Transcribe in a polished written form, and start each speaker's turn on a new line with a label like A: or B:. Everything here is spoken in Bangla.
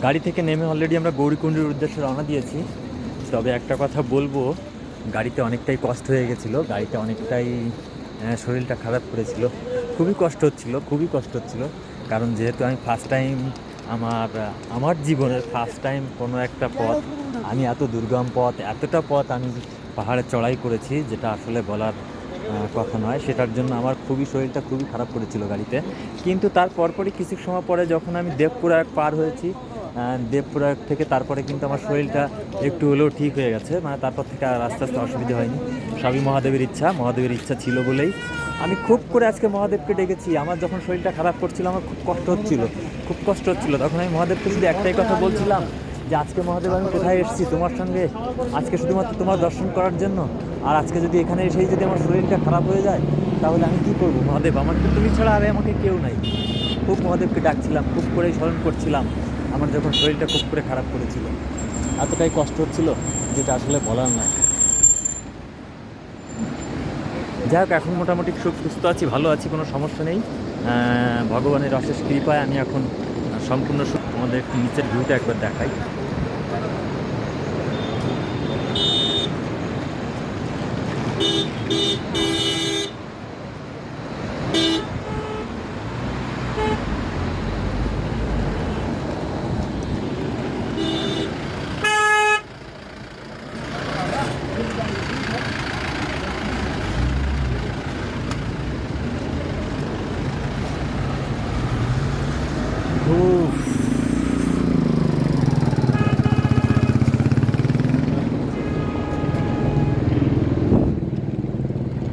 A: গাড়ি থেকে নেমে অলরেডি আমরা গৌরীকুণ্ডের উদ্দেশ্যে রওনা দিয়েছি। তবে একটা কথা বলবো, গাড়িতে অনেকটাই কষ্ট হয়ে গেছিলো, গাড়িতে অনেকটাই শরীরটা খারাপ করেছিল, খুবই কষ্ট হচ্ছিল, খুবই কষ্ট হচ্ছিল। কারণ যেহেতু আমি ফার্স্ট টাইম, আমার আমার জীবনের ফার্স্ট টাইম কোনো একটা পথ, আমি এত দুর্গম পথ, এতটা পথ আমি পাহাড়ে চড়াই করেছি, যেটা আসলে বলার কথা নয়। সেটার জন্য আমার খুবই শরীরটা খুবই খারাপ করেছিল গাড়িতে। কিন্তু তার পরপরই কিছু সময় পরে যখন আমি দেবপ্রয়াগ পার হয়েছি, দেবপ্রয়াগ থেকে তারপরে কিন্তু আমার শরীরটা একটু হলেও ঠিক হয়ে গেছে, মানে তারপর থেকে আর আস্তে আস্তে অসুবিধা হয়নি। সবই মহাদেবের ইচ্ছা ছিল বলেই আমি খুব করে আজকে মহাদেবকে ডেকেছি। আমার যখন শরীরটা খারাপ করছিল, আমার খুব কষ্ট হচ্ছিল, খুব কষ্ট হচ্ছিল, তখন আমি মহাদেবকে শুধু একটাই কথা বলছিলাম যে আজকে মহাদেব আমি কোথায় এসেছি তোমার সঙ্গে, আজকে শুধুমাত্র তোমার দর্শন করার জন্য। আর আজকে যদি এখানে এসেই যদি আমার শরীরটা খারাপ হয়ে যায়, তাহলে আমি কী করবো মহাদেব, আমার তো তুমি ছাড়া আর আমাকে কেউ নাই। খুব মহাদেবকে ডাকছিলাম, খুব করেই স্মরণ করছিলাম আমার যখন শরীরটা খুব করে খারাপ করেছিল। এতটাই কষ্ট হচ্ছিল যেটা আসলে বলার নয়। যাই হোক, এখন মোটামুটি সুস্থ আছি, ভালো আছি, কোনো সমস্যা নেই। ভগবানের অশেষ কৃপায় আমি এখন সম্পূর্ণ আমাদের একটু নিচের ভিউটা একবার দেখাই।